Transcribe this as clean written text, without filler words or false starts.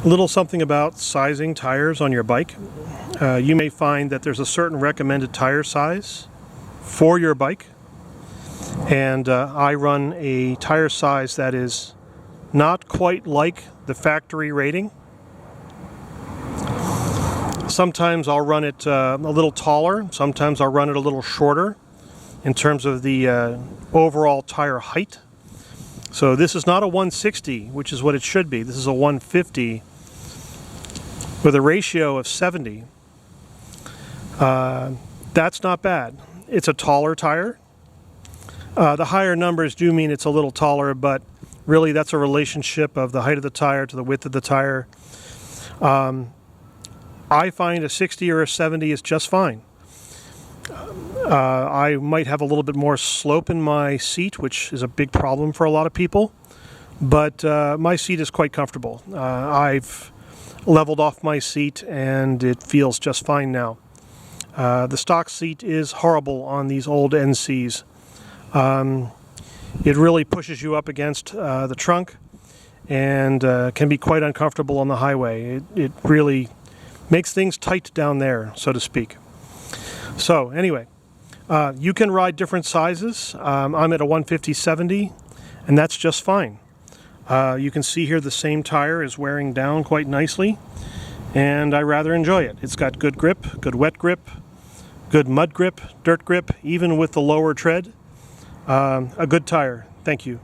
A little something about sizing tires on your bike. You may find that there's a certain recommended tire size for your bike, and I run a tire size that is not quite like the factory rating. Sometimes I'll run it a little taller, sometimes I'll run it a little shorter in terms of the overall tire height. So this is not a 160, which is what it should be. This is a 150 with a ratio of 70. That's not bad. It's a taller tire. The higher numbers do mean it's a little taller, but really that's a relationship of the height of the tire to the width of the tire. I find a 60 or a 70 is just fine. I might have a little bit more slope in my seat, which is a big problem for a lot of people, but my seat is quite comfortable. I've leveled off my seat and it feels just fine now. The stock seat is horrible on these old NCs. It really pushes you up against the trunk and can be quite uncomfortable on the highway. It really makes things tight down there, so to speak. So anyway, you can ride different sizes. I'm at a 150/70, and that's just fine. You can see here the same tire is wearing down quite nicely, and I rather enjoy it. It's got good grip, good wet grip, good mud grip, dirt grip, even with the lower tread. A good tire. Thank you.